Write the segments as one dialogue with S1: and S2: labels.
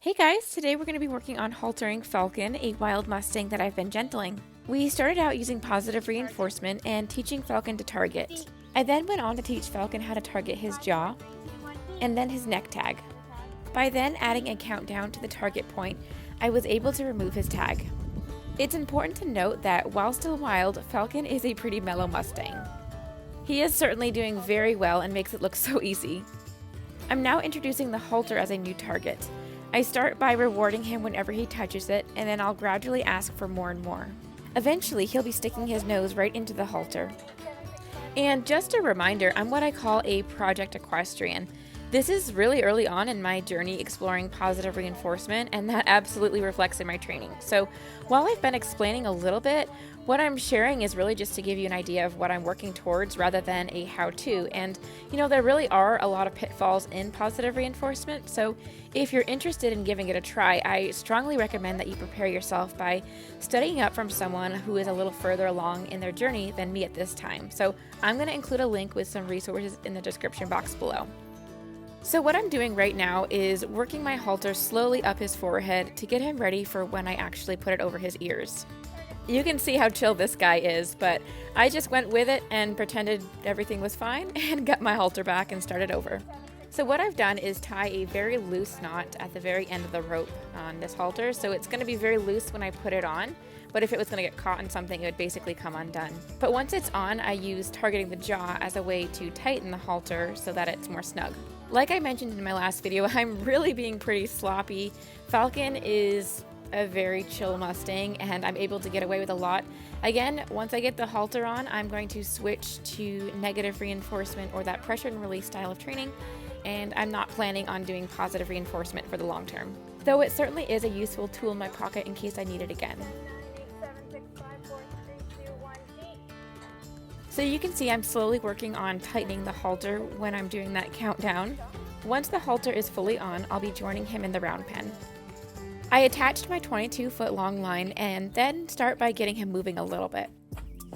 S1: Hey guys, today we're going to be working on haltering Falcon, a wild Mustang that I've been gentling. We started out using positive reinforcement and teaching Falcon to target. I then went on to teach Falcon how to target his jaw, and then his neck tag. By then adding a countdown to the target point, I was able to remove his tag. It's important to note that while still wild, Falcon is a pretty mellow Mustang. He is certainly doing very well and makes it look so easy. I'm now introducing the halter as a new target. I start by rewarding him whenever he touches it, and then I'll gradually ask for more and more. Eventually, he'll be sticking his nose right into the halter. And just a reminder, I'm what I call a project equestrian. This is really early on in my journey exploring positive reinforcement, and that absolutely reflects in my training. So while I've been explaining a little bit, what I'm sharing is really just to give you an idea of what I'm working towards rather than a how-to. And there really are a lot of pitfalls in positive reinforcement, so if you're interested in giving it a try, I strongly recommend that you prepare yourself by studying up from someone who is a little further along in their journey than me at this time. So I'm going to include a link with some resources in the description box below. So what I'm doing right now is working my halter slowly up his forehead to get him ready for when I actually put it over his ears. You can see how chill this guy is, but I just went with it and pretended everything was fine and got my halter back and started over. So what I've done is tie a very loose knot at the very end of the rope on this halter, so it's going to be very loose when I put it on, but if it was going to get caught in something, it would basically come undone. But once it's on, I use targeting the jaw as a way to tighten the halter so that it's more snug. Like I mentioned in my last video, I'm really being pretty sloppy. Falcon is a very chill Mustang, and I'm able to get away with a lot. Again, once I get the halter on, I'm going to switch to negative reinforcement or that pressure and release style of training, and I'm not planning on doing positive reinforcement for the long term. Though it certainly is a useful tool in my pocket in case I need it again. So you can see I'm slowly working on tightening the halter when I'm doing that countdown. Once the halter is fully on, I'll be joining him in the round pen. I attached my 22-foot long line and then start by getting him moving a little bit.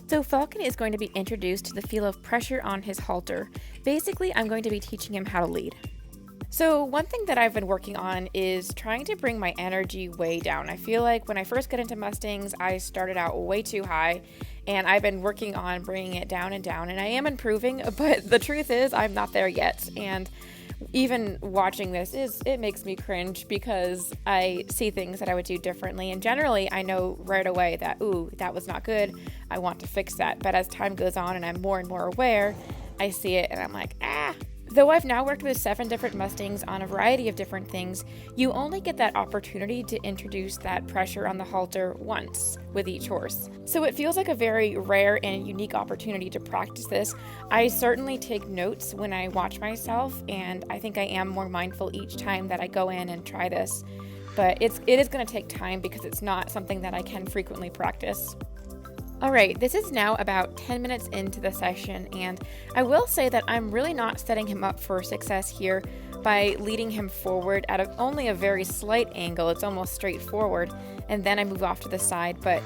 S1: So Falcon is going to be introduced to the feel of pressure on his halter. Basically, I'm going to be teaching him how to lead. So one thing that I've been working on is trying to bring my energy way down. I feel like when I first got into Mustangs, I started out way too high, and I've been working on bringing it down and down, and I am improving, but the truth is I'm not there yet. And even watching this, it makes me cringe because I see things that I would do differently, and generally I know right away that, ooh, that was not good, I want to fix that. But as time goes on and I'm more and more aware, I see it and I'm like, ah. Though I've now worked with 7 different Mustangs on a variety of different things, you only get that opportunity to introduce that pressure on the halter once with each horse. So it feels like a very rare and unique opportunity to practice this. I certainly take notes when I watch myself, and I think I am more mindful each time that I go in and try this. But it is going to take time because it's not something that I can frequently practice. Alright, this is now about 10 minutes into the session, and I will say that I'm really not setting him up for success here by leading him forward at only a very slight angle. It's almost straight forward, and then I move off to the side. But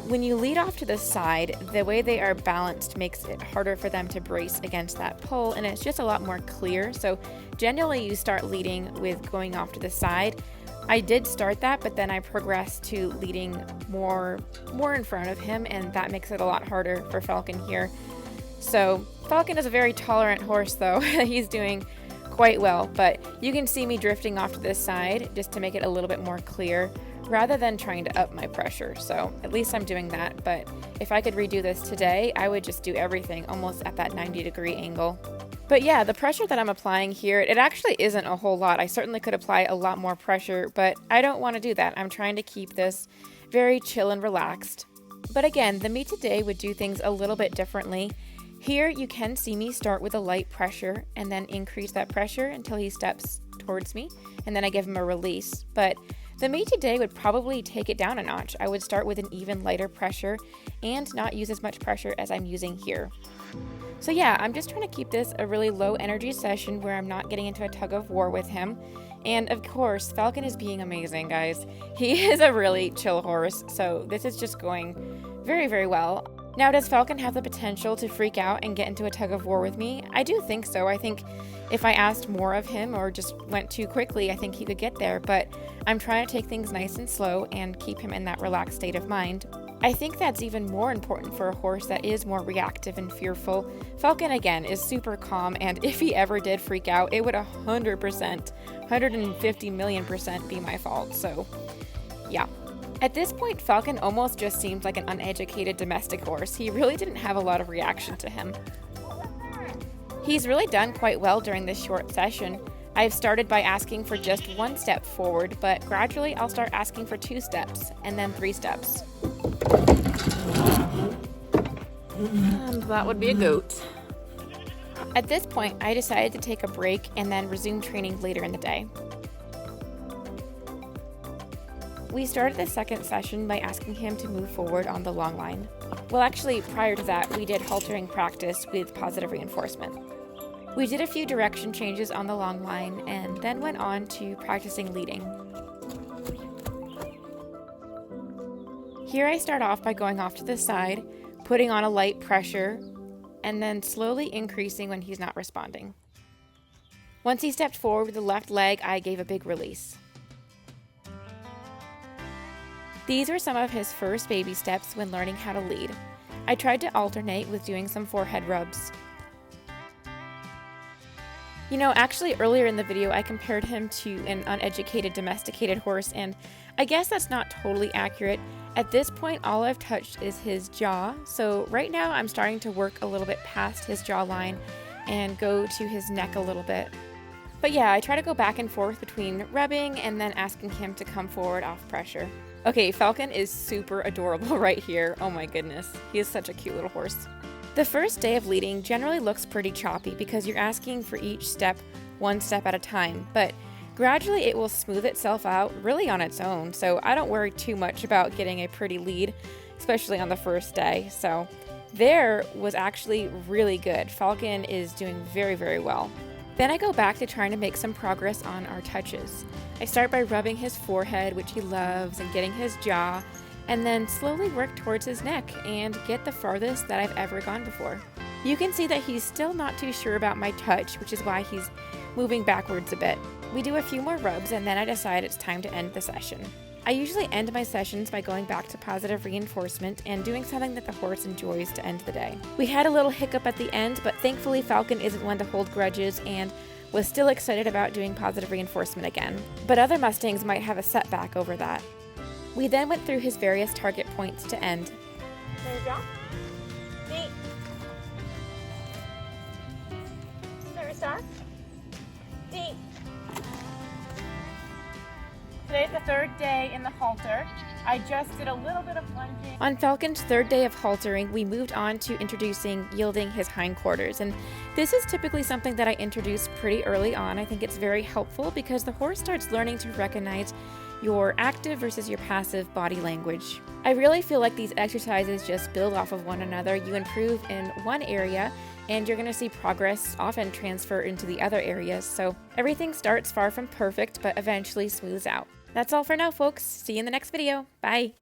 S1: when you lead off to the side, the way they are balanced makes it harder for them to brace against that pull, and it's just a lot more clear. So generally you start leading with going off to the side. I did start that, but then I progressed to leading more in front of him, and that makes it a lot harder for Falcon here. So Falcon is a very tolerant horse, though. He's doing quite well, but you can see me drifting off to this side just to make it a little bit more clear rather than trying to up my pressure. So at least I'm doing that, but if I could redo this today, I would just do everything almost at that 90-degree angle. But yeah, the pressure that I'm applying here, it actually isn't a whole lot. I certainly could apply a lot more pressure, but I don't want to do that. I'm trying to keep this very chill and relaxed. But again, the me today would do things a little bit differently. Here you can see me start with a light pressure and then increase that pressure until he steps towards me, and then I give him a release. But the me today would probably take it down a notch. I would start with an even lighter pressure and not use as much pressure as I'm using here. So yeah, I'm just trying to keep this a really low energy session where I'm not getting into a tug of war with him. And of course, Falcon is being amazing, guys. He is a really chill horse, so this is just going very, very well. Now, does Falcon have the potential to freak out and get into a tug of war with me? I do think so. I think if I asked more of him or just went too quickly, I think he could get there, but I'm trying to take things nice and slow and keep him in that relaxed state of mind. I think that's even more important for a horse that is more reactive and fearful. Falcon, again, is super calm, and if he ever did freak out, it would 100%, 150 million% be my fault, so yeah. At this point, Falcon almost just seemed like an uneducated domestic horse. He really didn't have a lot of reaction to him. He's really done quite well during this short session. I've started by asking for just 1 step forward, but gradually I'll start asking for 2 steps, and then 3 steps. And that would be a goat. At this point, I decided to take a break and then resume training later in the day. We started the second session by asking him to move forward on the long line. Well, actually, prior to that, we did haltering practice with positive reinforcement. We did a few direction changes on the long line and then went on to practicing leading. Here I start off by going off to the side, putting on a light pressure, and then slowly increasing when he's not responding. Once he stepped forward with the left leg, I gave a big release. These were some of his first baby steps when learning how to lead. I tried to alternate with doing some forehead rubs. You know, actually earlier in the video I compared him to an uneducated domesticated horse, and I guess that's not totally accurate. At this point, all I've touched is his jaw, so right now I'm starting to work a little bit past his jawline and go to his neck a little bit. But yeah, I try to go back and forth between rubbing and then asking him to come forward off pressure. Okay, Falcon is super adorable right here. Oh my goodness, he is such a cute little horse. The first day of leading generally looks pretty choppy because you're asking for each step 1 step at a time, but gradually it will smooth itself out really on its own, so I don't worry too much about getting a pretty lead, especially on the first day. So there was actually really good. Falcon is doing very, very well. Then I go back to trying to make some progress on our touches. I start by rubbing his forehead, which he loves, and getting his jaw, and then slowly work towards his neck and get the farthest that I've ever gone before. You can see that he's still not too sure about my touch, which is why he's moving backwards a bit. We do a few more rubs and then I decide it's time to end the session. I usually end my sessions by going back to positive reinforcement and doing something that the horse enjoys to end the day. We had a little hiccup at the end, but thankfully Falcon isn't one to hold grudges and was still excited about doing positive reinforcement again. But other Mustangs might have a setback over that. We then went through his various target points to end.
S2: There you go. Neat. There start. Neat. Today's the 3rd day in the halter. I just did a little bit of lunging.
S1: On Falcon's 3rd day of haltering, we moved on to introducing yielding his hindquarters, and this is typically something that I introduce pretty early on. I think it's very helpful because the horse starts learning to recognize your active versus your passive body language. I really feel like these exercises just build off of one another. You improve in one area and you're going to see progress often transfer into the other areas, so everything starts far from perfect but eventually smooths out. That's all for now, folks. See you in the next video. Bye!